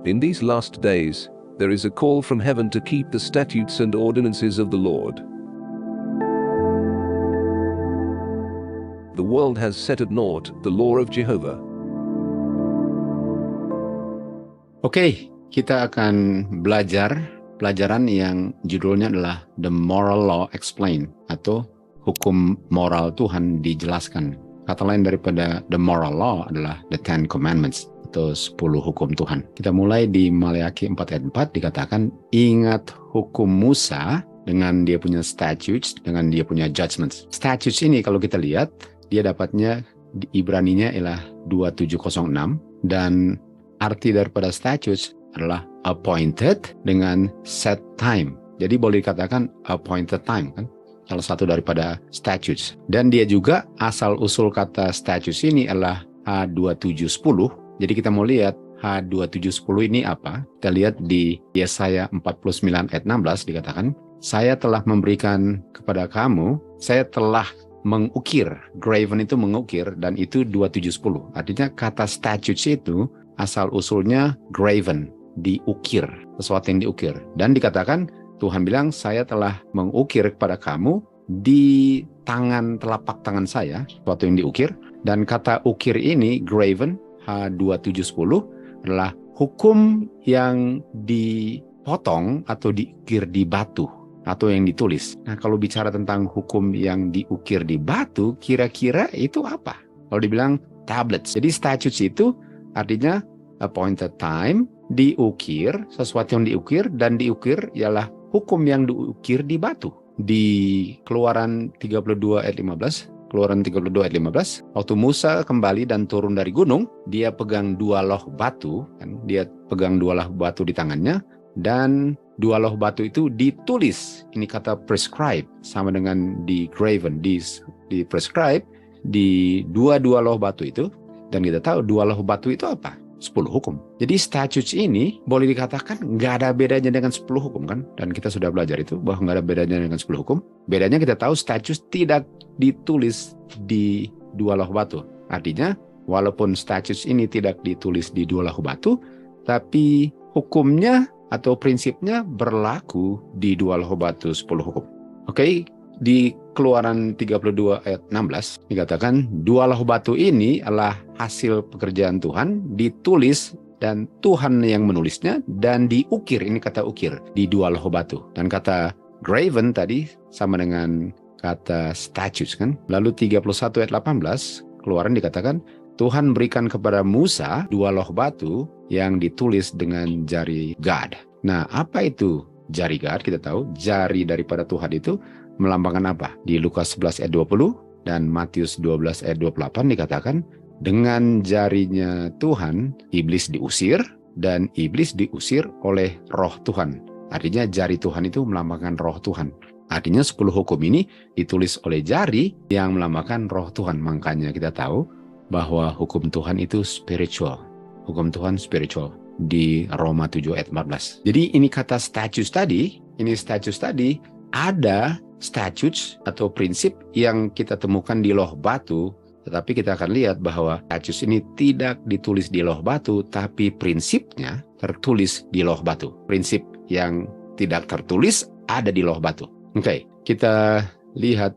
In these last days, there is a call from heaven to keep the statutes and ordinances of the Lord. The world has set at naught the law of Jehovah. Oke, kita akan belajar pelajaran yang judulnya adalah The Moral Law Explained, atau hukum moral Tuhan dijelaskan. Kata lain daripada The Moral Law adalah The Ten Commandments, atau 10 hukum Tuhan. Kita mulai di Maleakhi 4 ayat 4 dikatakan, ingat hukum Musa dengan dia punya statutes, dengan dia punya judgments. Statutes ini kalau kita lihat, dia dapatnya di Ibraninya ialah 2706, dan arti daripada statutes adalah appointed dengan set time. Jadi boleh dikatakan appointed time, kan? Salah satu daripada statutes. Dan dia juga asal-usul kata statutes ini adalah H2710. Jadi kita mau lihat H2710 ini apa? Kita lihat di Yesaya 49 ayat 16 dikatakan, saya telah memberikan kepada kamu, saya telah mengukir. Graven itu mengukir, dan itu 2710. Artinya kata statutes itu asal-usulnya graven, diukir, sesuatu yang diukir. Dan dikatakan, Tuhan bilang, saya telah mengukir kepada kamu di tangan, telapak tangan saya, sesuatu yang diukir. Dan kata ukir ini, graven, H2710, adalah hukum yang dipotong atau diukir di batu, atau yang ditulis. Nah, kalau bicara tentang hukum yang diukir di batu, kira-kira itu apa? Kalau dibilang tablets. Jadi statutes itu artinya appointed time, diukir, sesuatu yang diukir, dan diukir ialah hukum yang diukir di batu. Di Keluaran 32 ayat 15, Keluaran 32 ayat 15, waktu Musa kembali dan turun dari gunung, dia pegang 2 loh batu, kan? Dia pegang 2 loh batu di tangannya, dan 2 loh batu itu ditulis. Ini kata prescribe, sama dengan di graven, di prescribe, di 2 loh batu itu. Dan kita tahu 2 loh batu itu apa? 10 hukum. Jadi statutes ini boleh dikatakan nggak ada bedanya dengan 10 hukum, kan? Dan kita sudah belajar itu bahwa nggak ada bedanya dengan 10 hukum. Bedanya kita tahu statutes tidak ditulis di 2 loh batu. Artinya walaupun statutes ini tidak ditulis di 2 loh batu, tapi hukumnya atau prinsipnya berlaku di 2 loh batu 10 hukum. Oke, di Keluaran 32 ayat 16 dikatakan 2 loh batu ini adalah hasil pekerjaan Tuhan, ditulis dan Tuhan yang menulisnya, dan diukir, ini kata ukir, di 2 loh batu. Dan kata graven tadi sama dengan kata statutes, kan? Lalu 31 ayat 18 Keluaran dikatakan Tuhan berikan kepada Musa 2 loh batu yang ditulis dengan jari Gad. Nah, apa itu jari Gad? Kita tahu jari daripada Tuhan itu melambangkan apa? Di Lukas 11 ayat 20 dan Matius 12 ayat 28 dikatakan, dengan jarinya Tuhan, iblis diusir, dan iblis diusir oleh roh Tuhan. Artinya jari Tuhan itu melambangkan roh Tuhan. Artinya 10 hukum ini ditulis oleh jari yang melambangkan roh Tuhan. Makanya kita tahu bahwa hukum Tuhan itu spiritual. Hukum Tuhan spiritual di Roma 7 ayat 14. Jadi ini kata statutes tadi, ada statutes atau prinsip yang kita temukan di loh batu, tetapi kita akan lihat bahwa statutes ini tidak ditulis di loh batu, tapi prinsipnya tertulis di loh batu. Prinsip yang tidak tertulis ada di loh batu. Oke, kita lihat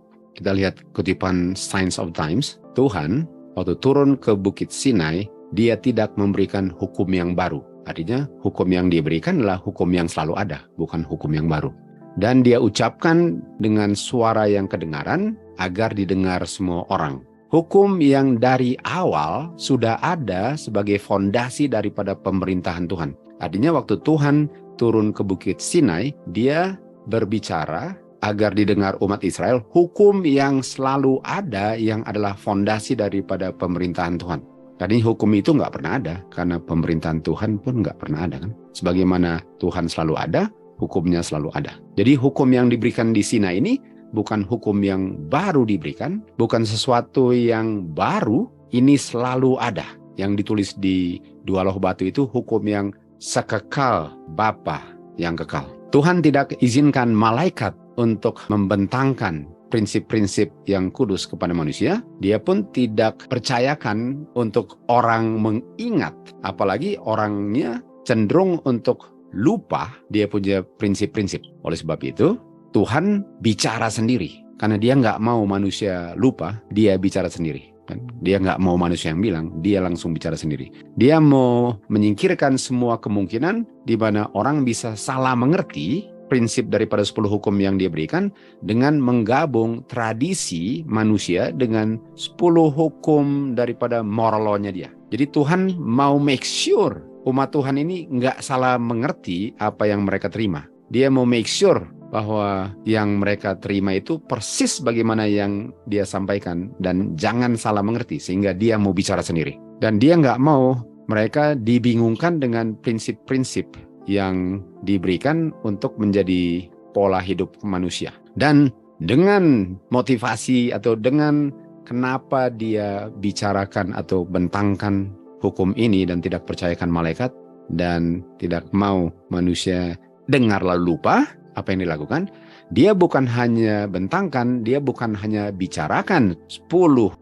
kutipan Signs of Times. Tuhan waktu turun ke Bukit Sinai, dia tidak memberikan hukum yang baru. Artinya hukum yang diberikan adalah hukum yang selalu ada, bukan hukum yang baru. Dan dia ucapkan dengan suara yang kedengaran agar didengar semua orang. Hukum yang dari awal sudah ada sebagai fondasi daripada pemerintahan Tuhan. Artinya waktu Tuhan turun ke Bukit Sinai, dia berbicara agar didengar umat Israel, hukum yang selalu ada yang adalah fondasi daripada pemerintahan Tuhan. Tadi hukum itu nggak pernah ada, karena pemerintahan Tuhan pun nggak pernah ada, kan? Sebagaimana Tuhan selalu ada, hukumnya selalu ada. Jadi hukum yang diberikan di Sinai ini bukan hukum yang baru diberikan, bukan sesuatu yang baru, ini selalu ada. Yang ditulis di 2 loh batu itu hukum yang sekekal Bapa yang kekal. Tuhan tidak izinkan malaikat untuk membentangkan prinsip-prinsip yang kudus kepada manusia. Dia pun tidak percayakan untuk orang mengingat, apalagi orangnya cenderung untuk lupa dia punya prinsip-prinsip. Oleh sebab itu, Tuhan bicara sendiri. Karena dia nggak mau manusia lupa, dia bicara sendiri. Dia nggak mau manusia yang bilang, dia langsung bicara sendiri. Dia mau menyingkirkan semua kemungkinan di mana orang bisa salah mengerti prinsip daripada 10 hukum yang dia berikan dengan menggabung tradisi manusia dengan 10 hukum daripada moral law-nya dia. Jadi Tuhan mau make sure umat Tuhan ini nggak salah mengerti apa yang mereka terima. Dia mau make sure bahwa yang mereka terima itu persis bagaimana yang dia sampaikan dan jangan salah mengerti sehingga dia mau bicara sendiri. Dan dia nggak mau mereka dibingungkan dengan prinsip-prinsip yang diberikan untuk menjadi pola hidup manusia. Dan dengan motivasi atau dengan kenapa dia bicarakan atau bentangkan hukum ini dan tidak percayakan malaikat dan tidak mau manusia dengar lalu lupa, apa yang dilakukan? Dia bukan hanya bentangkan, dia bukan hanya bicarakan 10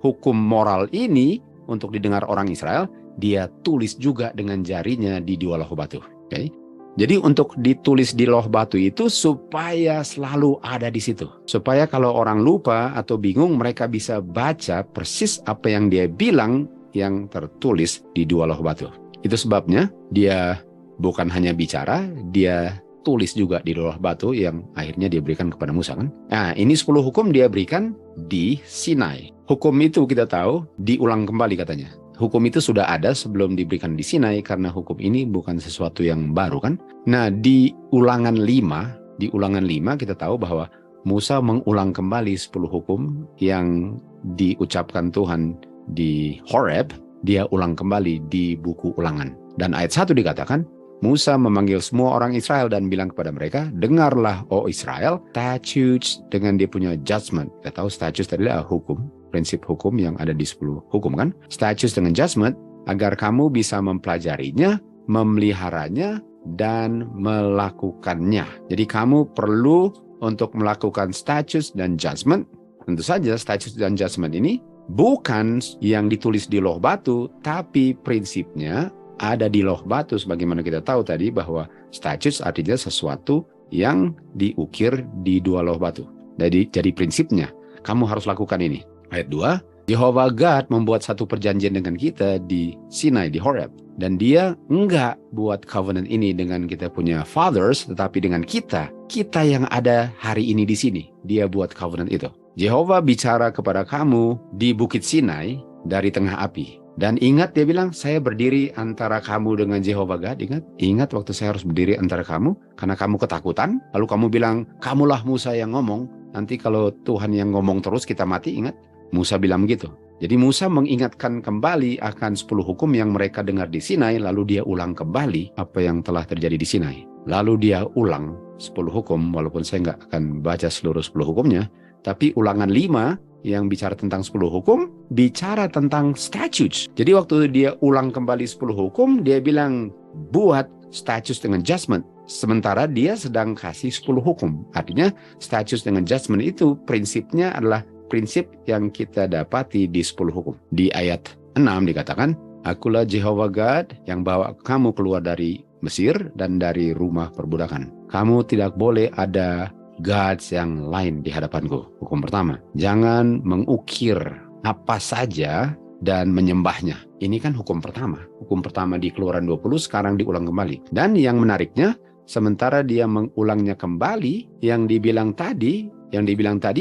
hukum moral ini untuk didengar orang Israel, dia tulis juga dengan jarinya di 2 loh batu. Okay? Jadi untuk ditulis di loh batu itu supaya selalu ada di situ. Supaya kalau orang lupa atau bingung, mereka bisa baca persis apa yang dia bilang yang tertulis di 2 loh batu. Itu sebabnya dia bukan hanya bicara, dia tulis juga di loh batu yang akhirnya dia berikan kepada Musa kan. Nah, ini 10 hukum dia berikan di Sinai. Hukum itu kita tahu diulang kembali katanya. Hukum itu sudah ada sebelum diberikan di Sinai karena hukum ini bukan sesuatu yang baru kan. Nah, di Ulangan 5 kita tahu bahwa Musa mengulang kembali 10 hukum yang diucapkan Tuhan di Horeb, dia ulang kembali di buku Ulangan. Dan ayat 1 dikatakan, Musa memanggil semua orang Israel dan bilang kepada mereka, dengarlah, oh Israel, statutes dengan dia punya judgment. Kita tahu statutes adalah hukum, prinsip hukum yang ada di 10 hukum kan. Statutes dengan judgment, agar kamu bisa mempelajarinya, memeliharanya, dan melakukannya. Jadi kamu perlu untuk melakukan statutes dan judgment. Tentu saja statutes dan judgment ini bukan yang ditulis di loh batu, tapi prinsipnya ada di loh batu, sebagaimana kita tahu tadi bahwa statutes artinya sesuatu yang diukir di 2 loh batu. Jadi prinsipnya, kamu harus lakukan ini. Ayat 2, Jehovah God membuat satu perjanjian dengan kita di Sinai, di Horeb. Dan dia enggak buat covenant ini dengan kita punya fathers, tetapi dengan kita yang ada hari ini di sini. Dia buat covenant itu. Jehovah bicara kepada kamu di Bukit Sinai dari tengah api. Dan ingat dia bilang, saya berdiri antara kamu dengan Jehovah God. Ingat waktu saya harus berdiri antara kamu, karena kamu ketakutan. Lalu kamu bilang, kamulah Musa yang ngomong. Nanti kalau Tuhan yang ngomong terus kita mati, ingat. Musa bilang begitu. Jadi Musa mengingatkan kembali akan 10 hukum yang mereka dengar di Sinai, lalu dia ulang kembali apa yang telah terjadi di Sinai. Lalu dia ulang 10 hukum, walaupun saya nggak akan baca seluruh 10 hukumnya, tapi Ulangan 5 yang bicara tentang 10 hukum, bicara tentang statutes. Jadi waktu dia ulang kembali 10 hukum, dia bilang buat statutes dengan judgment. Sementara dia sedang kasih 10 hukum. Artinya statutes dengan judgment itu prinsipnya adalah prinsip yang kita dapati di 10 hukum. Di ayat 6 dikatakan, Akulah Jehovah God yang bawa kamu keluar dari Mesir dan dari rumah perbudakan. Kamu tidak boleh ada gods yang lain di hadapanku. Hukum pertama, jangan mengukir apa saja dan menyembahnya. Ini kan hukum pertama. Hukum pertama di Keluaran 20 sekarang diulang kembali. Dan yang menariknya, sementara dia mengulangnya kembali, yang dibilang tadi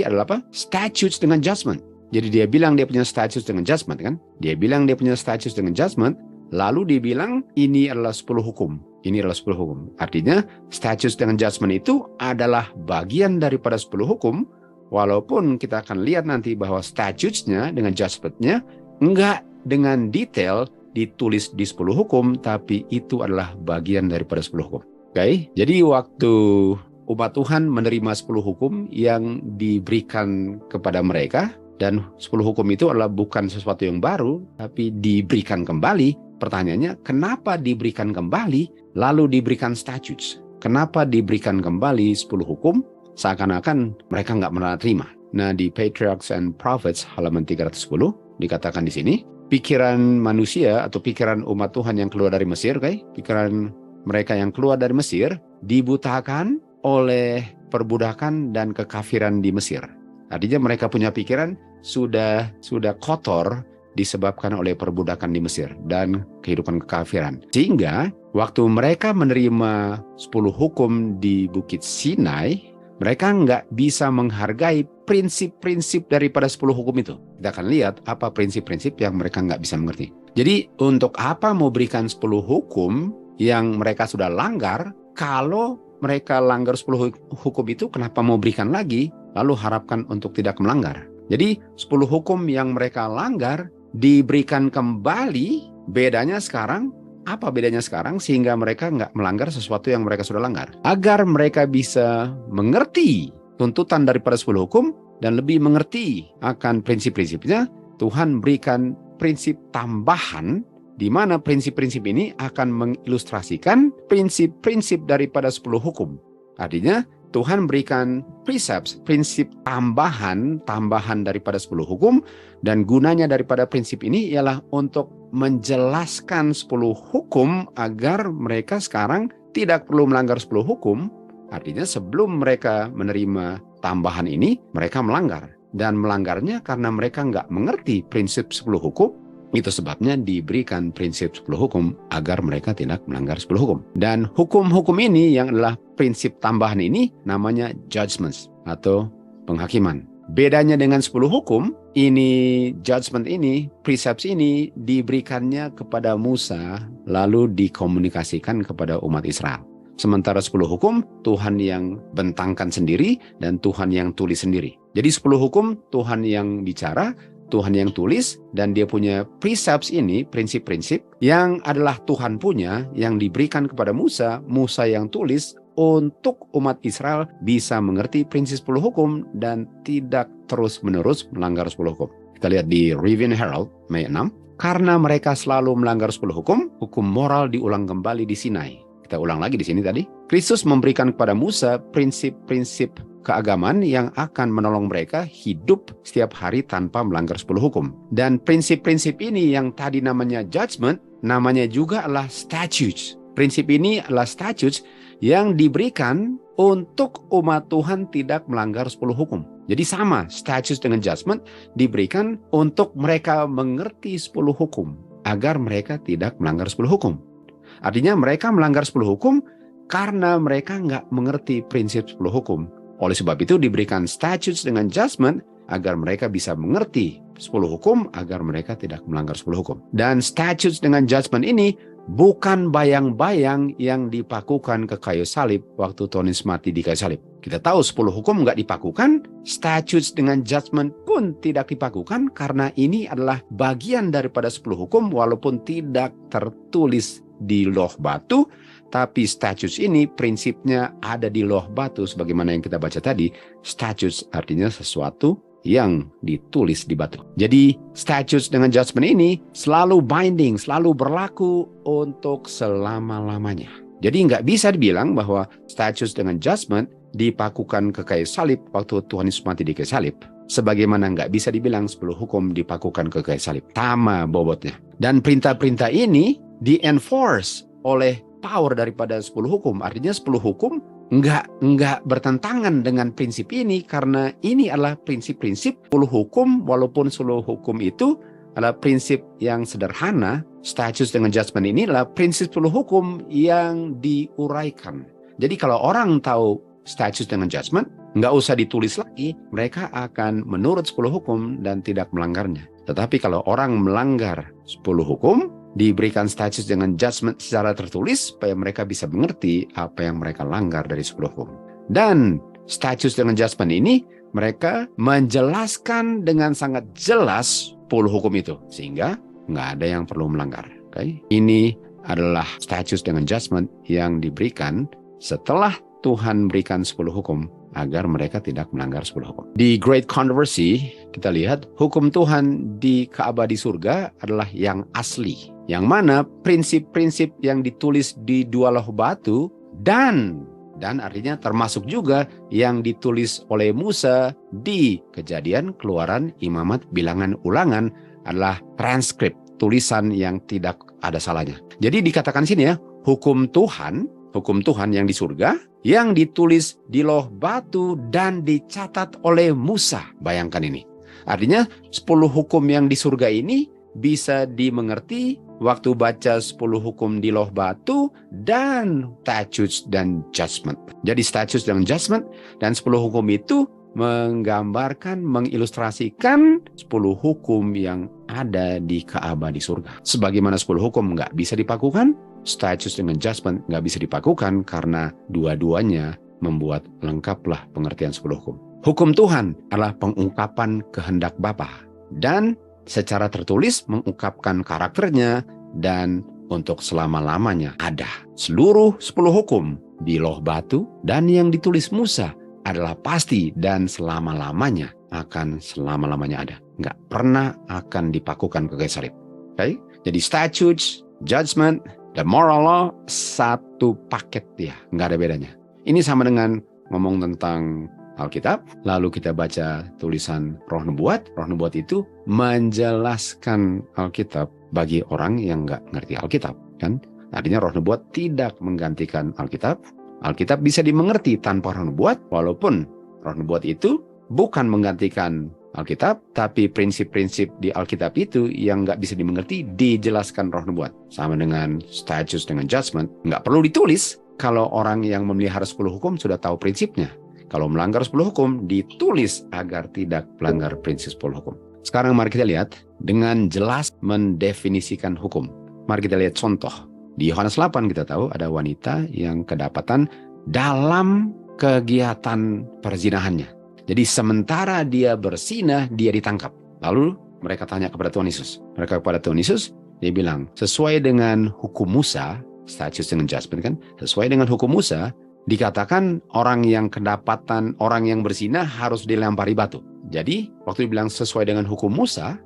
adalah apa? Statutes dengan judgment. Jadi dia bilang dia punya statutes dengan judgment kan? Dia bilang dia punya statutes dengan judgment, lalu dibilang ini adalah 10 hukum. Ini adalah 10 hukum. Artinya, statutes dengan judgment itu adalah bagian daripada 10 hukum, walaupun kita akan lihat nanti bahwa statutes-nya dengan judgment-nya enggak dengan detail ditulis di 10 hukum, tapi itu adalah bagian daripada 10 hukum. Oke? Jadi waktu umat Tuhan menerima 10 hukum yang diberikan kepada mereka, dan 10 hukum itu adalah bukan sesuatu yang baru, tapi diberikan kembali. Pertanyaannya, kenapa diberikan kembali, lalu diberikan statutes? Kenapa diberikan kembali 10 hukum, seakan-akan mereka nggak pernah terima? Nah, di Patriarchs and Prophets, halaman 310, dikatakan di sini, pikiran manusia atau pikiran umat Tuhan yang keluar dari Mesir, pikiran mereka yang keluar dari Mesir dibutakan oleh perbudakan dan kekafiran di Mesir. Artinya mereka punya pikiran sudah kotor disebabkan oleh perbudakan di Mesir dan kehidupan kekafiran. Sehingga waktu mereka menerima 10 hukum di Bukit Sinai, mereka nggak bisa menghargai prinsip-prinsip daripada 10 hukum itu. Kita akan lihat apa prinsip-prinsip yang mereka nggak bisa mengerti. Jadi untuk apa mau berikan 10 hukum yang mereka sudah langgar, kalau mereka langgar 10 hukum itu, kenapa mau berikan lagi, lalu harapkan untuk tidak melanggar. Jadi 10 hukum yang mereka langgar diberikan kembali, bedanya sekarang, apa bedanya sekarang sehingga mereka nggak melanggar sesuatu yang mereka sudah langgar? Agar mereka bisa mengerti tuntutan daripada 10 hukum dan lebih mengerti akan prinsip-prinsipnya, Tuhan berikan prinsip tambahan di mana prinsip-prinsip ini akan mengilustrasikan prinsip-prinsip daripada 10 hukum. Artinya, Tuhan berikan precepts, prinsip tambahan daripada 10 hukum, dan gunanya daripada prinsip ini ialah untuk menjelaskan 10 hukum agar mereka sekarang tidak perlu melanggar 10 hukum. Artinya sebelum mereka menerima tambahan ini, mereka melanggar. Dan melanggarnya karena mereka nggak mengerti prinsip 10 hukum. Itu sebabnya diberikan prinsip 10 hukum agar mereka tidak melanggar 10 hukum. Dan hukum-hukum ini yang adalah prinsip tambahan ini namanya judgments atau penghakiman. Bedanya dengan 10 hukum, ini judgment ini, precepts ini diberikannya kepada Musa lalu dikomunikasikan kepada umat Israel. Sementara 10 hukum, Tuhan yang bentangkan sendiri dan Tuhan yang tulis sendiri. Jadi 10 hukum, Tuhan yang bicara, Tuhan yang tulis, dan dia punya precepts ini, prinsip-prinsip yang adalah Tuhan punya, yang diberikan kepada Musa, Musa yang tulis untuk umat Israel bisa mengerti prinsip 10 hukum dan tidak terus-menerus melanggar 10 hukum. Kita lihat di Review and Herald, Mei 6. Karena mereka selalu melanggar 10 hukum, hukum moral diulang kembali di Sinai. Kita ulang lagi di sini tadi. Kristus memberikan kepada Musa prinsip-prinsip keagamaan yang akan menolong mereka hidup setiap hari tanpa melanggar 10 hukum. Dan prinsip-prinsip ini yang tadi namanya judgment, namanya juga adalah statutes. Prinsip ini adalah statutes yang diberikan untuk umat Tuhan tidak melanggar 10 hukum. Jadi sama, statutes dengan judgment diberikan untuk mereka mengerti 10 hukum, agar mereka tidak melanggar 10 hukum. Artinya mereka melanggar 10 hukum karena mereka nggak mengerti prinsip 10 hukum. Oleh sebab itu diberikan statutes dengan judgment agar mereka bisa mengerti 10 hukum agar mereka tidak melanggar 10 hukum. Dan statutes dengan judgment ini bukan bayang-bayang yang dipakukan ke kayu salib waktu Tuhan Yesus mati di kayu salib. Kita tahu 10 hukum nggak dipakukan, statutes dengan judgment pun tidak dipakukan karena ini adalah bagian daripada 10 hukum walaupun tidak tertulis di loh batu, tapi statutes ini prinsipnya ada di loh batu sebagaimana yang kita baca tadi. Statutes artinya sesuatu yang ditulis di batu. Jadi statutes dengan judgment ini selalu binding, selalu berlaku untuk selama-lamanya. Jadi nggak bisa dibilang bahwa statutes dengan judgment dipakukan ke kayu salib waktu Tuhan Yesus mati di kayu salib. Sebagaimana nggak bisa dibilang 10 hukum dipakukan ke kayu salib. Sama bobotnya. Dan perintah-perintah ini di-enforce oleh power daripada 10 hukum. Artinya 10 hukum nggak bertentangan dengan prinsip ini karena ini adalah prinsip-prinsip 10 hukum walaupun 10 hukum itu adalah prinsip yang sederhana. Statutes dengan judgment ini adalah prinsip 10 hukum yang diuraikan. Jadi kalau orang tahu statutes dengan judgment, nggak usah ditulis lagi, mereka akan menurut 10 hukum dan tidak melanggarnya. Tetapi kalau orang melanggar 10 hukum, diberikan statutes dengan judgment secara tertulis supaya mereka bisa mengerti apa yang mereka langgar dari 10 hukum. Dan statutes dengan judgment ini mereka menjelaskan dengan sangat jelas 10 hukum itu sehingga nggak ada yang perlu melanggar. Okay? Ini adalah statutes dengan judgment yang diberikan setelah Tuhan berikan 10 hukum agar mereka tidak melanggar 10 hukum. Di Great Controversy kita lihat hukum Tuhan di Ka'bah di surga adalah yang asli. Yang mana prinsip-prinsip yang ditulis di 2 loh batu dan artinya termasuk juga yang ditulis oleh Musa di Kejadian, Keluaran, Imamat, Bilangan, Ulangan adalah transkrip, tulisan yang tidak ada salahnya. Jadi dikatakan sini ya, hukum Tuhan yang di surga, yang ditulis di loh batu dan dicatat oleh Musa. Bayangkan ini. Artinya 10 hukum yang di surga ini bisa dimengerti waktu baca 10 hukum di loh batu dan statutes dan judgment. Jadi statutes dan judgment dan 10 hukum itu menggambarkan, mengilustrasikan 10 hukum yang ada di Ka'bah di surga. Sebagaimana 10 hukum nggak bisa dipakukan, statutes dengan judgment nggak bisa dipakukan karena dua-duanya membuat lengkaplah pengertian 10 hukum. Hukum Tuhan adalah pengungkapan kehendak Bapa dan secara tertulis mengungkapkan karakternya dan untuk selama-lamanya ada. Seluruh 10 hukum di loh batu dan yang ditulis Musa adalah pasti dan selama-lamanya akan selama-lamanya ada. Nggak pernah akan dipakukan ke kayu salib. Okay? Jadi statutes, judgment, the moral law, satu paket ya. Nggak ada bedanya. Ini sama dengan ngomong tentang Alkitab, lalu kita baca tulisan Roh Nubuat. Roh Nubuat itu menjelaskan Alkitab bagi orang yang nggak ngerti Alkitab. Kan? Artinya Roh Nubuat tidak menggantikan Alkitab. Alkitab bisa dimengerti tanpa Roh Nubuat, walaupun Roh Nubuat itu bukan menggantikan Alkitab, tapi prinsip-prinsip di Alkitab itu yang nggak bisa dimengerti dijelaskan Roh Nubuat. Sama dengan statutes dengan judgment, nggak perlu ditulis. Kalau orang yang memelihara 10 hukum sudah tahu prinsipnya. Kalau melanggar 10 hukum, ditulis agar tidak melanggar prinsip 10 hukum. Sekarang mari kita lihat dengan jelas mendefinisikan hukum. Mari kita lihat contoh. Di Yohanes 8 kita tahu ada wanita yang kedapatan dalam kegiatan perzinahannya. Jadi sementara dia berzinah, dia ditangkap. Lalu mereka tanya kepada Tuhan Yesus. Dia bilang, sesuai dengan hukum Musa, statutes dengan judgment kan, sesuai dengan hukum Musa, dikatakan orang yang kedapatan, orang yang berzina harus dilempari batu. Jadi, waktu dibilang sesuai dengan hukum Musa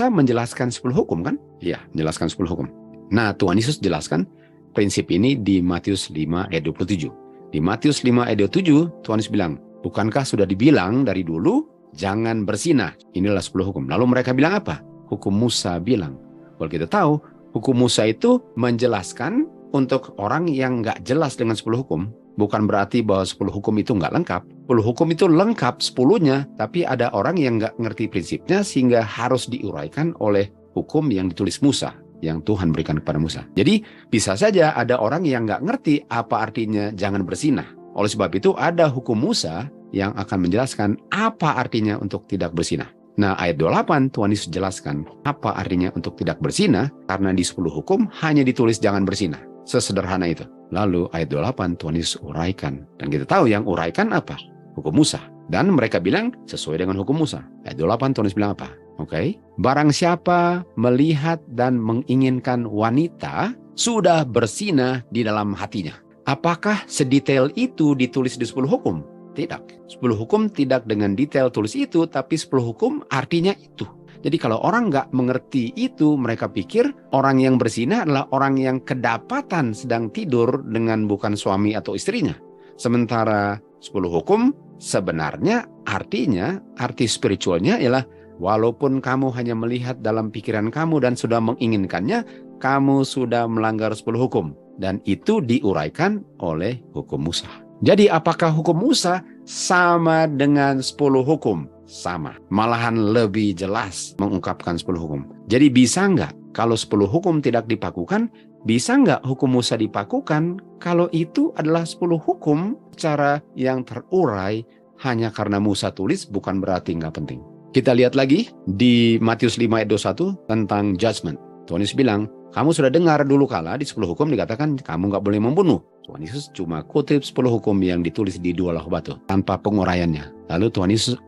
menjelaskan 10 hukum kan? Iya, menjelaskan 10 hukum. Nah, Tuhan Yesus jelaskan prinsip ini di Matius 5 ayat 27. Di Matius 5 ayat 27, Tuhan Yesus bilang, bukankah sudah dibilang dari dulu, jangan berzina. Inilah 10 hukum. Lalu mereka bilang apa? Hukum Musa bilang. Kalau kita tahu, hukum Musa itu menjelaskan untuk orang yang nggak jelas dengan 10 hukum. Bukan berarti bahwa 10 hukum itu nggak lengkap. 10 hukum itu lengkap 10-nya, tapi ada orang yang nggak ngerti prinsipnya sehingga harus diuraikan oleh hukum yang ditulis Musa, yang Tuhan berikan kepada Musa. Jadi bisa saja ada orang yang nggak ngerti apa artinya jangan berzinah. Oleh sebab itu ada hukum Musa yang akan menjelaskan apa artinya untuk tidak berzinah. Nah, ayat 28 Tuhan Yesus jelaskan apa artinya untuk tidak berzinah karena di 10 hukum hanya ditulis jangan berzinah. Sesederhana itu. Lalu ayat 28 Tuhan Yesus uraikan. Dan kita tahu yang uraikan apa? Hukum Musa. Dan mereka bilang sesuai dengan hukum Musa. Ayat 28 Tuhan Yesus bilang apa? Oke. Barang siapa melihat dan menginginkan wanita sudah berzinah di dalam hatinya. Apakah sedetail itu ditulis di 10 hukum? Tidak. 10 hukum tidak dengan detail tulis itu, tapi 10 hukum artinya itu. Jadi kalau orang nggak mengerti itu, mereka pikir orang yang berzina adalah orang yang kedapatan sedang tidur dengan bukan suami atau istrinya. Sementara 10 hukum sebenarnya artinya, arti spiritualnya ialah walaupun kamu hanya melihat dalam pikiran kamu dan sudah menginginkannya, kamu sudah melanggar 10 hukum. Dan itu diuraikan oleh hukum Musa. Jadi apakah hukum Musa sama dengan 10 hukum? Sama. Malahan lebih jelas mengungkapkan 10 hukum. Jadi bisa nggak kalau 10 hukum tidak dipakukan, bisa nggak hukum Musa dipakukan kalau itu adalah 10 hukum secara yang terurai hanya karena Musa tulis bukan berarti nggak penting. Kita lihat lagi di Matius 5 ayat 21 tentang judgment. Tuhan Yesus bilang, kamu sudah dengar dulu kala di 10 hukum dikatakan kamu nggak boleh membunuh. Tuhan Yesus cuma kutip 10 hukum yang ditulis di 2 loh batu tanpa penguraiannya. Lalu Tuhan Yesus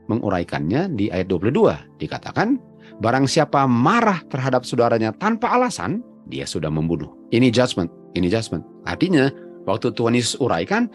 menguraikannya di ayat 22. Dikatakan, barang siapa marah terhadap saudaranya tanpa alasan, dia sudah membunuh. Ini judgment. Artinya, waktu Tuhan Yesus uraikan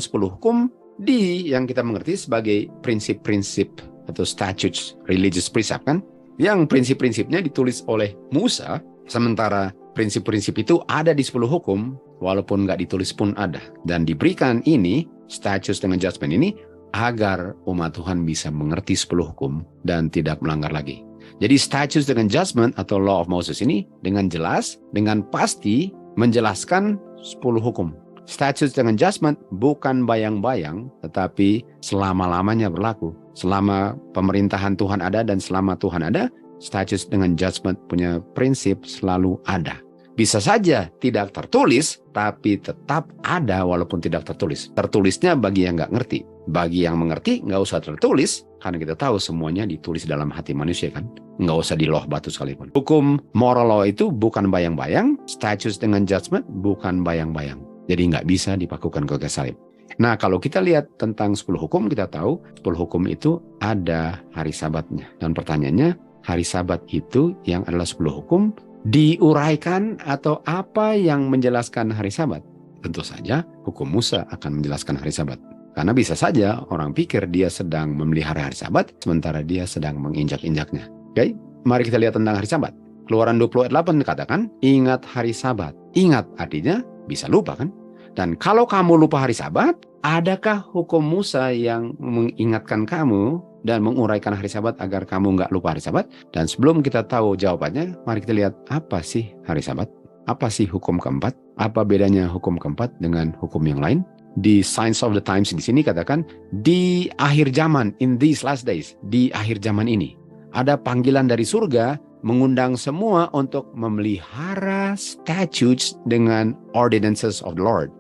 10 hukum di yang kita mengerti sebagai prinsip-prinsip atau statutes, religious precept kan? Yang prinsip-prinsipnya ditulis oleh Musa, sementara prinsip-prinsip itu ada di 10 hukum, walaupun nggak ditulis pun ada. Dan diberikan ini, statutes dengan judgment ini, agar umat Tuhan bisa mengerti 10 hukum dan tidak melanggar lagi. Jadi statutes dengan judgment atau law of Moses ini dengan jelas, dengan pasti menjelaskan 10 hukum. Statutes dengan judgment bukan bayang-bayang, tetapi selama-lamanya berlaku. Selama pemerintahan Tuhan ada dan selama Tuhan ada, statutes dengan judgment punya prinsip selalu ada. Bisa saja tidak tertulis, tapi tetap ada walaupun tidak tertulis. Tertulisnya bagi yang nggak ngerti. Bagi yang mengerti, nggak usah tertulis, karena kita tahu semuanya ditulis dalam hati manusia kan. Nggak usah di loh batu sekalipun. Hukum moral law itu bukan bayang-bayang, statutes dengan judgment bukan bayang-bayang. Jadi nggak bisa dipakukan ke kayu salib. Nah, kalau kita lihat tentang 10 hukum, kita tahu 10 hukum itu ada hari sabatnya. Dan pertanyaannya, hari sabat itu yang adalah 10 hukum, diuraikan atau apa yang menjelaskan hari sabat? Tentu saja hukum Musa akan menjelaskan hari sabat. Karena bisa saja orang pikir dia sedang memelihara hari sabat, sementara dia sedang menginjak-injaknya. Oke, mari kita lihat tentang hari sabat. Keluaran 28 dikatakan, ingat hari sabat. Ingat artinya bisa lupa kan? Dan kalau kamu lupa hari sabat, adakah hukum Musa yang mengingatkan kamu dan menguraikan hari sabat agar kamu nggak lupa hari sabat? Dan sebelum kita tahu jawabannya, mari kita lihat apa sih hari sabat? Apa sih hukum keempat? Apa bedanya hukum keempat dengan hukum yang lain? Di Signs of the Times di sini katakan, di akhir zaman, in these last days, di akhir zaman ini, ada panggilan dari surga mengundang semua untuk memelihara statutes dengan ordinances of the Lord.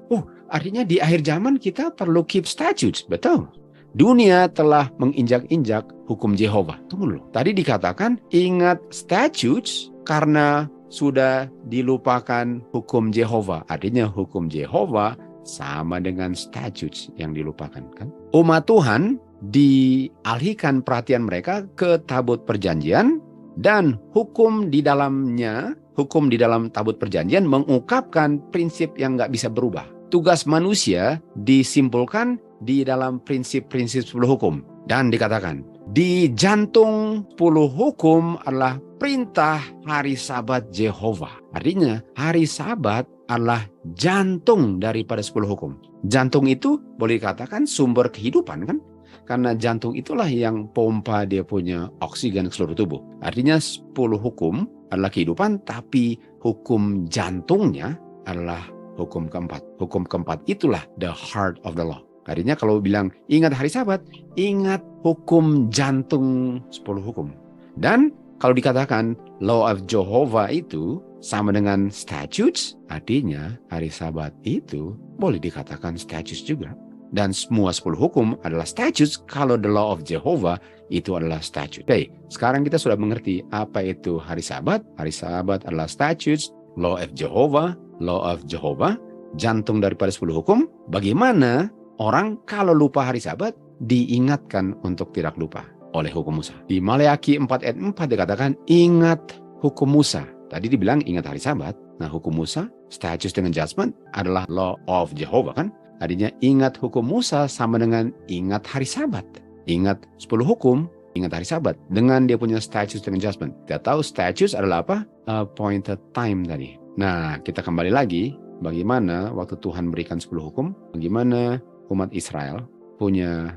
Artinya di akhir zaman kita perlu keep statutes, betul. Dunia telah menginjak-injak hukum Jehovah. Tunggu dulu. Tadi dikatakan ingat statutes karena sudah dilupakan hukum Jehovah. Artinya hukum Jehovah sama dengan statutes yang dilupakan kan. Umat Tuhan dialihkan perhatian mereka ke tabut perjanjian dan hukum di dalamnya, hukum di dalam tabut perjanjian mengungkapkan prinsip yang nggak bisa berubah. Tugas manusia disimpulkan di dalam prinsip-prinsip 10 hukum. Dan dikatakan, di jantung 10 hukum adalah perintah hari sabat Jehovah. Artinya, hari sabat adalah jantung daripada 10 hukum. Jantung itu boleh dikatakan sumber kehidupan kan? Karena jantung itulah yang pompa dia punya oksigen ke seluruh tubuh. Artinya 10 hukum adalah kehidupan, tapi hukum jantungnya adalah hukum keempat. Hukum keempat itulah the heart of the law. Artinya kalau bilang ingat hari sabat, ingat hukum jantung 10 hukum. Dan kalau dikatakan law of Jehovah itu sama dengan statutes, artinya hari sabat itu boleh dikatakan statutes juga. Dan semua 10 hukum adalah statutes kalau the law of Jehovah itu adalah statute. Oke, sekarang kita sudah mengerti apa itu hari sabat. Hari sabat adalah statutes, law of Jehovah, jantung daripada 10 hukum. Bagaimana orang kalau lupa hari sabat diingatkan untuk tidak lupa oleh hukum Musa. Di Maleakhi 4 ayat 4 dikatakan ingat hukum Musa. Tadi dibilang ingat hari sabat. Nah hukum Musa, statutes dengan judgment adalah law of Jehovah kan. Artinya ingat hukum Musa sama dengan ingat hari sabat. Ingat 10 hukum, ingat hari sabat. Dengan dia punya statutes dengan judgment. Kita tahu statutes adalah apa? Appointed time tadi. Nah kita kembali lagi. Bagaimana waktu Tuhan berikan 10 hukum. Bagaimana umat Israel punya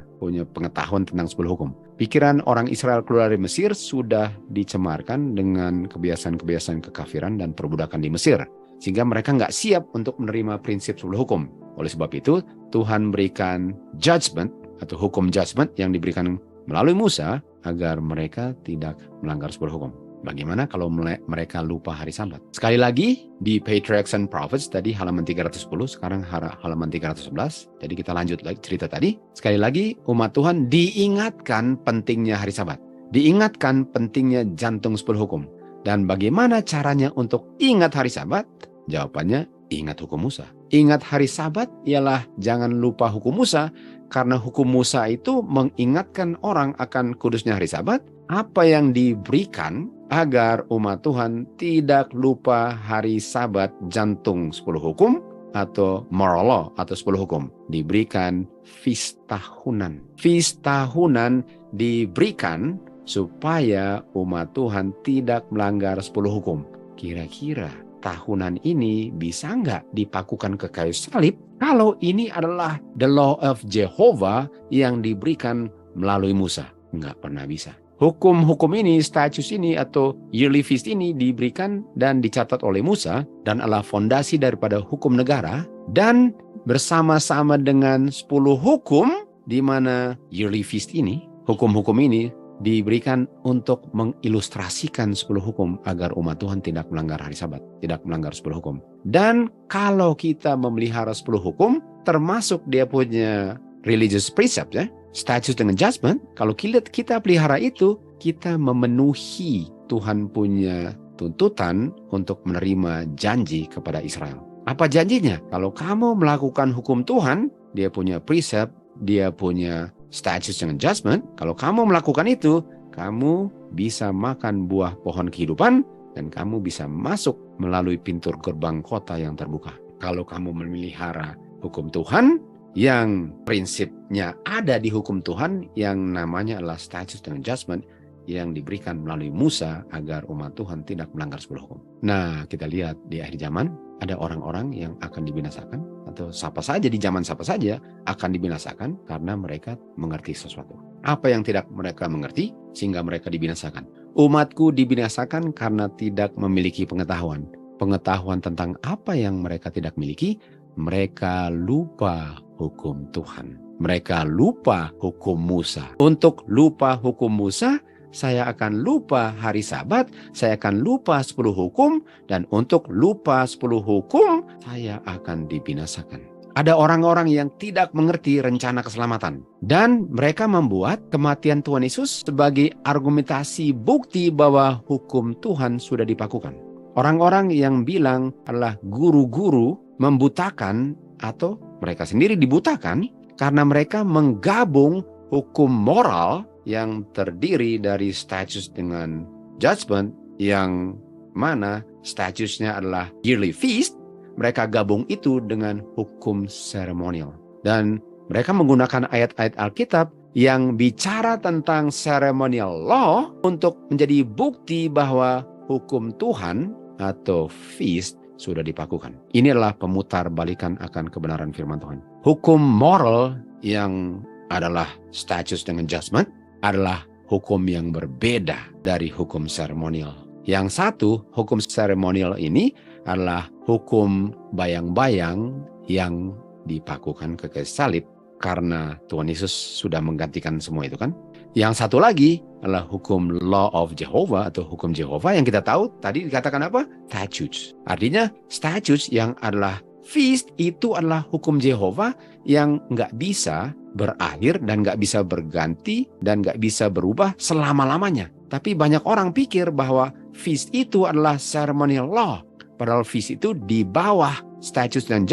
pengetahuan tentang 10 hukum. Pikiran orang Israel keluar dari Mesir sudah dicemarkan dengan kebiasaan-kebiasaan kekafiran dan perbudakan di Mesir. Sehingga mereka nggak siap untuk menerima prinsip 10 hukum. Oleh sebab itu, Tuhan berikan judgment atau hukum judgment yang diberikan melalui Musa agar mereka tidak melanggar 10 hukum. Bagaimana kalau mereka lupa hari sabat? Sekali lagi, di Patriarchs and Prophets tadi halaman 310, sekarang halaman 311. Jadi kita lanjut lagi cerita tadi. Sekali lagi, umat Tuhan diingatkan pentingnya hari sabat. Diingatkan pentingnya jantung 10 hukum. Dan bagaimana caranya untuk ingat hari sabat? Jawabannya, ingat hukum Musa. Ingat hari sabat ialah jangan lupa hukum Musa, karena hukum Musa itu mengingatkan orang akan kudusnya hari sabat, apa yang diberikan agar umat Tuhan tidak lupa hari sabat jantung 10 hukum atau moral law atau 10 hukum. Diberikan feast tahunan. Feast tahunan diberikan supaya umat Tuhan tidak melanggar 10 hukum. Kira-kira tahunan ini bisa nggak dipakukan ke kayu salib kalau ini adalah the law of Jehovah yang diberikan melalui Musa? Nggak pernah bisa. hukum-hukum ini, status ini, atau yearly feast ini diberikan dan dicatat oleh Musa dan adalah fondasi daripada hukum negara, dan bersama-sama dengan 10 hukum di mana yearly feast ini, hukum-hukum ini diberikan untuk mengilustrasikan 10 hukum agar umat Tuhan tidak melanggar hari Sabat, tidak melanggar 10 hukum. Dan kalau kita memelihara 10 hukum, termasuk dia punya religious precept, ya, status dengan judgment, kalau kita pelihara itu, kita memenuhi Tuhan punya tuntutan untuk menerima janji kepada Israel. Apa janjinya? Kalau kamu melakukan hukum Tuhan, dia punya precept, dia punya status dengan judgment, kalau kamu melakukan itu, kamu bisa makan buah pohon kehidupan dan kamu bisa masuk melalui pintu gerbang kota yang terbuka. Kalau kamu memelihara hukum Tuhan, yang prinsipnya ada di hukum Tuhan yang namanya adalah status dengan judgment yang diberikan melalui Musa agar umat Tuhan tidak melanggar 10 hukum. Nah, kita lihat di akhir zaman ada orang-orang yang akan dibinasakan, atau siapa saja di zaman siapa saja akan dibinasakan karena mereka mengerti sesuatu. Apa yang tidak mereka mengerti sehingga mereka dibinasakan? Umatku dibinasakan karena tidak memiliki pengetahuan. Pengetahuan tentang apa yang mereka tidak miliki, mereka lupa hukum Tuhan. Mereka lupa hukum Musa. Untuk lupa hukum Musa, saya akan lupa hari Sabat, saya akan lupa 10 hukum, dan untuk lupa 10 hukum, saya akan dibinasakan. Ada orang-orang yang tidak mengerti rencana keselamatan. Dan mereka membuat kematian Tuhan Yesus sebagai argumentasi bukti bahwa hukum Tuhan sudah dipakukan. Orang-orang yang bilang adalah guru-guru membutakan atau mereka sendiri dibutakan karena mereka menggabung hukum moral yang terdiri dari status dengan judgment, yang mana statusnya adalah yearly feast. Mereka gabung itu dengan hukum seremonial. Dan mereka menggunakan ayat-ayat Alkitab yang bicara tentang ceremonial law untuk menjadi bukti bahwa hukum Tuhan atau feast sudah dipakukan. Ini adalah pemutar balikan akan kebenaran firman Tuhan. Hukum moral yang adalah status dengan judgment adalah hukum yang berbeda dari hukum seremonial. Yang satu, hukum seremonial ini adalah hukum bayang-bayang yang dipakukan ke kayu salib karena Tuhan Yesus sudah menggantikan semua itu kan. Yang satu lagi adalah hukum law of Jehovah atau hukum Jehovah yang kita tahu tadi dikatakan apa? Statutes. Artinya statutes yang adalah feast itu adalah hukum Jehovah yang nggak bisa berakhir dan nggak bisa berganti dan nggak bisa berubah selama-lamanya. Tapi banyak orang pikir bahwa feast itu adalah ceremonial law. Padahal feast itu di bawah statutes dan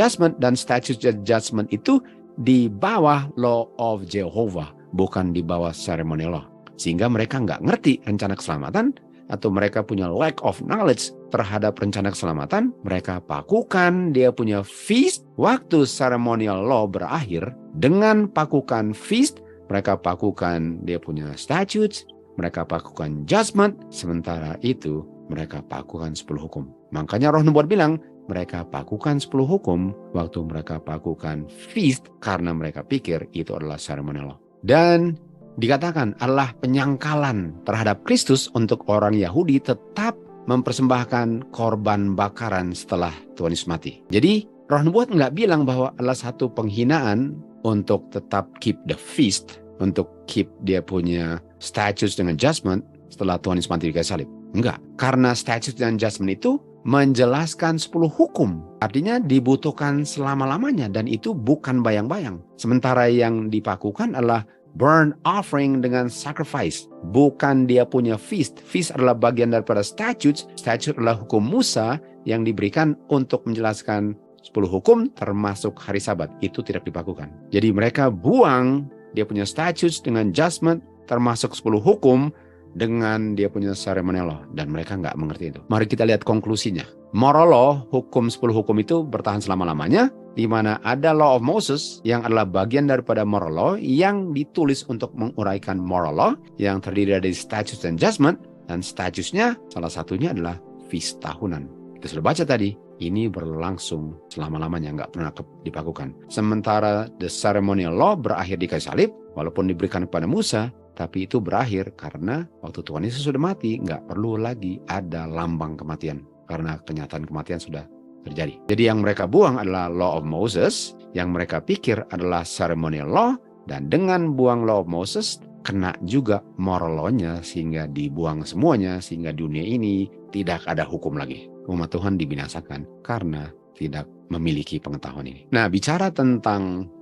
statutes dan judgment itu di bawah law of Jehovah, bukan di bawah ceremonial law. Sehingga mereka nggak ngerti rencana keselamatan, atau mereka punya lack of knowledge terhadap rencana keselamatan, mereka pakukan dia punya feast waktu ceremonial law berakhir dengan pakukan feast, mereka pakukan dia punya statutes, mereka pakukan judgment, sementara itu mereka pakukan 10 hukum. Makanya Roh Nubuat bilang, mereka pakukan 10 hukum waktu mereka pakukan feast karena mereka pikir itu adalah ceremonial law. Dan dikatakan adalah penyangkalan terhadap Kristus untuk orang Yahudi tetap mempersembahkan korban bakaran setelah Tuhan Yesus mati. Jadi Roh Nubuat nggak bilang bahwa adalah satu penghinaan untuk tetap keep the feast, untuk keep dia punya status dengan judgment setelah Tuhan Yesus mati di kayu salib. Enggak, karena status dan judgment itu menjelaskan 10 hukum. Artinya dibutuhkan selama-lamanya dan itu bukan bayang-bayang. Sementara yang dipakukan adalah burnt offering dengan sacrifice. Bukan dia punya feast. Feast adalah bagian daripada statutes. Statute adalah hukum Musa yang diberikan untuk menjelaskan 10 hukum termasuk hari Sabat. Itu tidak dipakukan. Jadi mereka buang dia punya statutes dengan judgment termasuk 10 hukum dengan dia punya ceremonial law, dan mereka nggak mengerti itu. Mari kita lihat konklusinya. Moral law, hukum 10 hukum itu bertahan selama-lamanya, di mana ada law of Moses yang adalah bagian daripada moral law yang ditulis untuk menguraikan moral law yang terdiri dari statutes dan judgment, dan statusnya salah satunya adalah feast tahunan. Kita sudah baca tadi, ini berlangsung selama-lamanya, nggak pernah dipakukan. Sementara the ceremonial law berakhir di kayu salib, walaupun diberikan kepada Musa, tapi itu berakhir karena waktu Tuhan Yesus sudah mati, nggak perlu lagi ada lambang kematian karena kenyataan kematian sudah terjadi. Jadi yang mereka buang adalah Law of Moses, yang mereka pikir adalah ceremonial law, dan dengan buang Law of Moses kena juga moral law-nya sehingga dibuang semuanya, sehingga dunia ini tidak ada hukum lagi. Umat Tuhan dibinasakan karena tidak memiliki pengetahuan ini. Nah, bicara tentang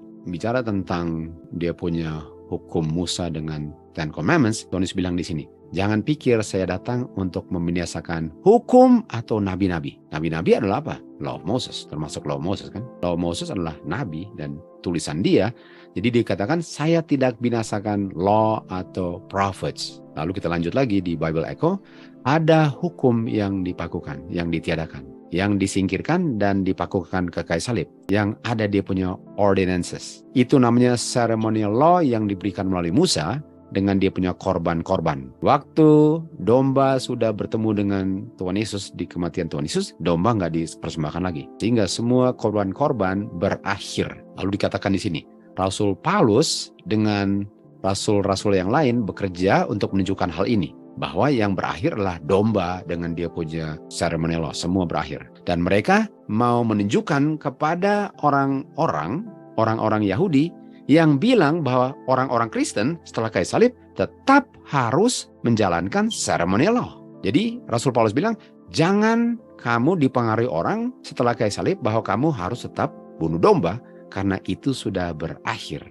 dia punya hukum Musa dengan Ten Commandments, Tuhan Yesus bilang di sini, jangan pikir saya datang untuk membinasakan hukum atau nabi-nabi. Nabi-nabi adalah apa? Law of Moses, termasuk Law of Moses kan. Law of Moses adalah nabi dan tulisan dia. Jadi dikatakan saya tidak binasakan law atau prophets. Lalu kita lanjut lagi di Bible Echo, ada hukum yang dipakukan, yang ditiadakan, yang disingkirkan dan dipakukan ke kayu salib, yang ada dia punya ordinances. Itu namanya ceremonial law yang diberikan melalui Musa dengan dia punya korban-korban. Waktu domba sudah bertemu dengan Tuhan Yesus di kematian Tuhan Yesus, domba nggak dipersembahkan lagi. Sehingga semua korban-korban berakhir. Lalu dikatakan di sini, Rasul Paulus dengan rasul-rasul yang lain bekerja untuk menunjukkan hal ini. Bahwa yang berakhir adalah domba dengan dia punya ceremonial law. Semua berakhir. Dan mereka mau menunjukkan kepada orang-orang Yahudi yang bilang bahwa orang-orang Kristen setelah kayu salib tetap harus menjalankan ceremonial law. Jadi Rasul Paulus bilang, jangan kamu dipengaruhi orang setelah kayu salib bahwa kamu harus tetap bunuh domba karena itu sudah berakhir.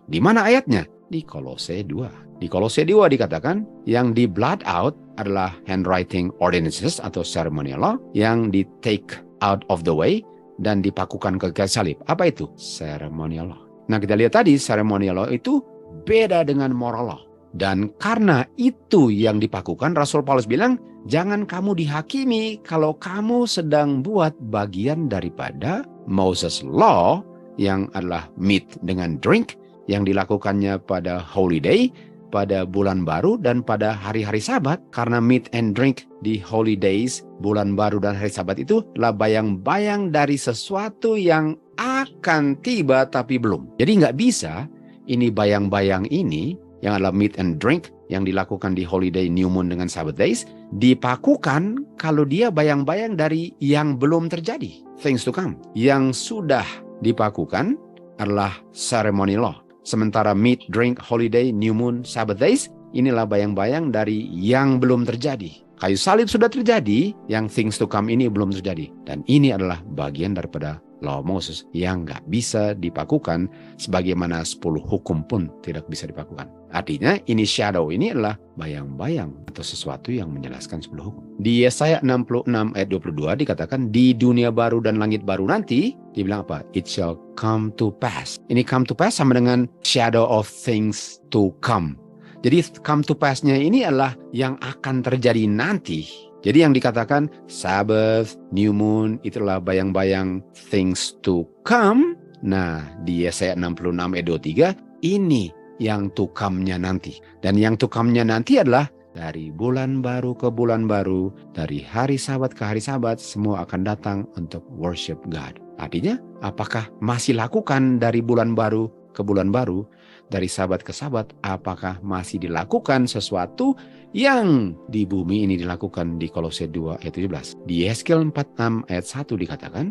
Di mana ayatnya? Di Kolose 2. Di Kolose 2 dikatakan yang di blot out adalah handwriting ordinances atau ceremonial law yang di take out of the way dan dipakukan ke kayu salib. Apa itu? Ceremonial law. Nah, kita lihat tadi ceremonial law itu beda dengan moral law. Dan karena itu yang dipakukan, Rasul Paulus bilang, jangan kamu dihakimi kalau kamu sedang buat bagian daripada Moses law yang adalah meat dengan drink yang dilakukannya pada holiday, pada bulan baru dan pada hari-hari sabat. Karena meat and drink di holidays, bulan baru dan hari sabat itu adalah bayang-bayang dari sesuatu yang akan tiba tapi belum. Jadi nggak bisa ini bayang-bayang ini yang adalah meat and drink yang dilakukan di holiday, new moon dengan Sabbath days dipakukan kalau dia bayang-bayang dari yang belum terjadi, things to come. Yang sudah dipakukan adalah ceremony law. Sementara meat, drink, holiday, new moon, Sabbath days inilah bayang-bayang dari yang belum terjadi. Kayu salib sudah terjadi, yang things to come ini belum terjadi. Dan ini adalah bagian daripada Law of Moses yang nggak bisa dipakukan, sebagaimana 10 hukum pun tidak bisa dipakukan. Artinya ini shadow ini adalah bayang-bayang atau sesuatu yang menjelaskan 10 hukum. Di Yesaya 66 ayat 22 dikatakan di dunia baru dan langit baru nanti, dibilang apa? It shall come to pass. Ini come to pass sama dengan shadow of things to come. Jadi come to pass-nya ini adalah yang akan terjadi nanti. Jadi yang dikatakan Sabbath, New Moon, itulah bayang-bayang things to come. Nah, di Yesaya 66 ayat 23, ini yang to come-nya nanti. Dan yang to come-nya nanti adalah dari bulan baru ke bulan baru, dari hari Sabat ke hari Sabat, semua akan datang untuk worship God. Artinya, apakah masih lakukan dari bulan baru ke bulan baru, dari Sabat ke Sabat, apakah masih dilakukan sesuatu yang di bumi ini dilakukan di Kolose 2 ayat 17. Di Yeskiel 46 ayat 1 dikatakan,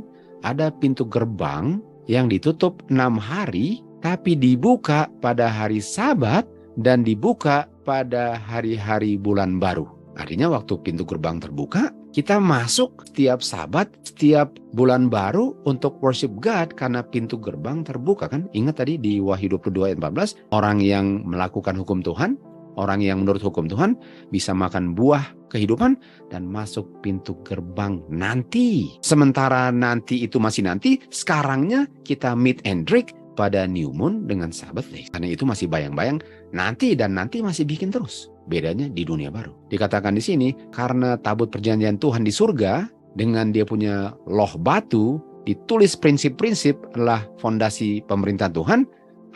ada pintu gerbang yang ditutup 6 hari, tapi dibuka pada hari Sabat dan dibuka pada hari-hari bulan baru. Artinya waktu pintu gerbang terbuka, kita masuk setiap Sabat, setiap bulan baru untuk worship God karena pintu gerbang terbuka kan. Ingat tadi di Wahyu 22 ayat 14, orang yang melakukan hukum Tuhan, orang yang menurut hukum Tuhan bisa makan buah kehidupan dan masuk pintu gerbang nanti. Sementara nanti itu masih nanti, sekarangnya kita meet and drink pada New Moon dengan Sabbath day. Karena itu masih bayang-bayang nanti dan nanti masih bikin terus. Bedanya di dunia baru. Dikatakan di sini karena tabut perjanjian Tuhan di surga dengan dia punya loh batu, ditulis prinsip-prinsip adalah fondasi pemerintahan Tuhan.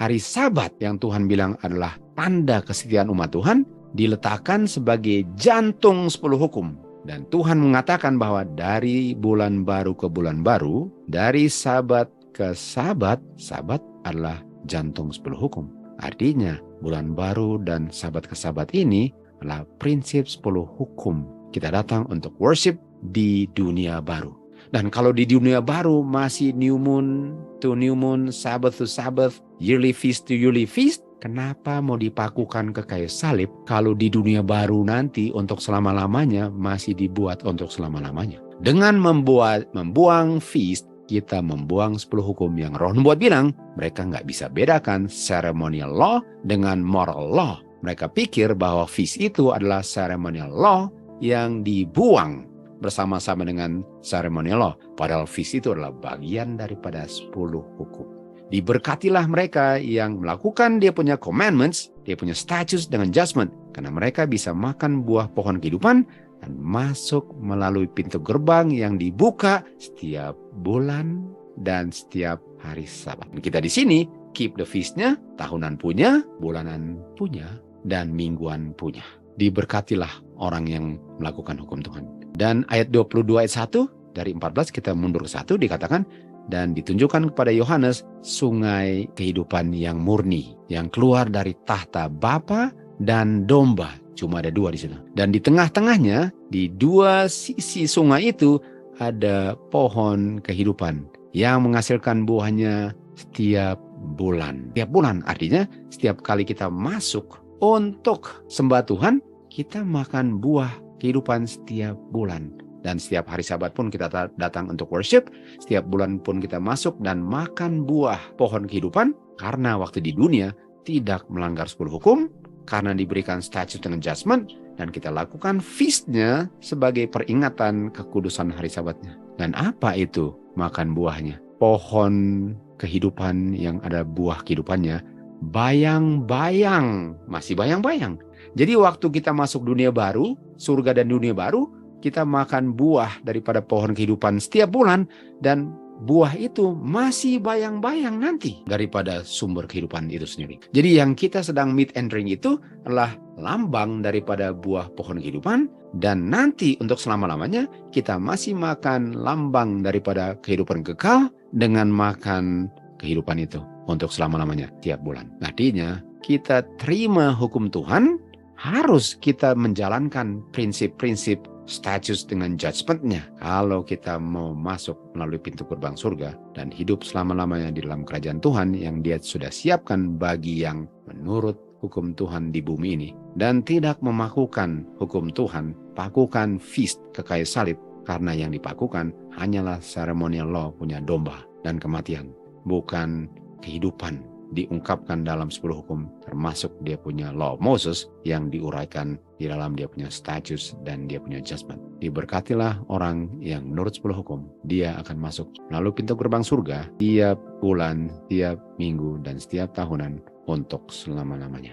Hari Sabat yang Tuhan bilang adalah tanda kesetiaan umat Tuhan diletakkan sebagai jantung 10 hukum. Dan Tuhan mengatakan bahwa dari bulan baru ke bulan baru, dari Sabat ke Sabat, Sabat adalah jantung 10 hukum. Artinya bulan baru, dan sabat ke sabat ini adalah prinsip 10 hukum. Kita datang untuk worship di dunia baru. Dan kalau di dunia baru masih new moon to new moon, Sabbath to Sabbath, yearly feast to yearly feast, kenapa mau dipakukan ke kayu salib kalau di dunia baru nanti untuk selama-lamanya masih dibuat untuk selama-lamanya? Dengan membuang feast, kita membuang 10 hukum yang Roh Nubuat bilang mereka nggak bisa bedakan ceremonial law dengan moral law. Mereka pikir bahwa feast itu adalah ceremonial law yang dibuang bersama-sama dengan ceremonial law. Padahal feast itu adalah bagian daripada 10 hukum. Diberkatilah mereka yang melakukan dia punya commandments, dia punya statutes dengan judgment. Karena mereka bisa makan buah pohon kehidupan dan masuk melalui pintu gerbang yang dibuka setiap bulan dan setiap hari Sabat. Kita di sini keep the feast-nya, tahunan punya, bulanan punya, dan mingguan punya. Diberkatilah orang yang melakukan hukum Tuhan. Dan ayat 22 ayat 1 dari 14 kita mundur ke 1 dikatakan, dan ditunjukkan kepada Yohanes sungai kehidupan yang murni yang keluar dari tahta Bapa dan domba. Cuma ada 2 di sana. Dan di tengah-tengahnya, di 2 sisi sungai itu ada pohon kehidupan yang menghasilkan buahnya setiap bulan. Setiap bulan artinya setiap kali kita masuk untuk sembah Tuhan, kita makan buah kehidupan setiap bulan. Dan setiap hari Sabat pun kita datang untuk worship. Setiap bulan pun kita masuk dan makan buah pohon kehidupan. Karena waktu di dunia tidak melanggar 10 hukum. Karena diberikan statute dengan judgment. Dan kita lakukan feast-nya sebagai peringatan kekudusan hari Sabatnya. Dan apa itu makan buahnya? Pohon kehidupan yang ada buah kehidupannya. Bayang-bayang. Masih bayang-bayang. Jadi waktu kita masuk dunia baru, surga dan dunia baru, kita makan buah daripada pohon kehidupan setiap bulan, dan buah itu masih bayang-bayang nanti daripada sumber kehidupan itu sendiri. Jadi yang kita sedang meet and drink itu adalah lambang daripada buah pohon kehidupan, dan nanti untuk selama-lamanya kita masih makan lambang daripada kehidupan kekal dengan makan kehidupan itu untuk selama-lamanya tiap bulan. Artinya kita terima hukum Tuhan, harus kita menjalankan prinsip-prinsip status dengan judgment-nya. Kalau kita mau masuk melalui pintu gerbang surga dan hidup selama-lamanya di dalam kerajaan Tuhan yang Dia sudah siapkan bagi yang menurut hukum Tuhan di bumi ini. Dan tidak memakukan hukum Tuhan, pakukan feast ke kayu salib. Karena yang dipakukan hanyalah ceremonial law punya domba dan kematian. Bukan kehidupan diungkapkan dalam 10 hukum, termasuk dia punya law Moses yang diuraikan di dalam dia punya statutes dan dia punya judgment. Diberkatilah orang yang menurut 10 hukum, dia akan masuk melalui pintu gerbang surga tiap bulan, tiap minggu, dan setiap tahunan untuk selama-lamanya.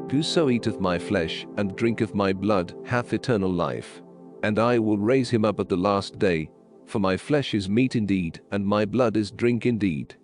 Whoso eateth my flesh and drinketh my blood hath eternal life, and I will raise him up at the last day. For my flesh is meat indeed, and my blood is drink indeed.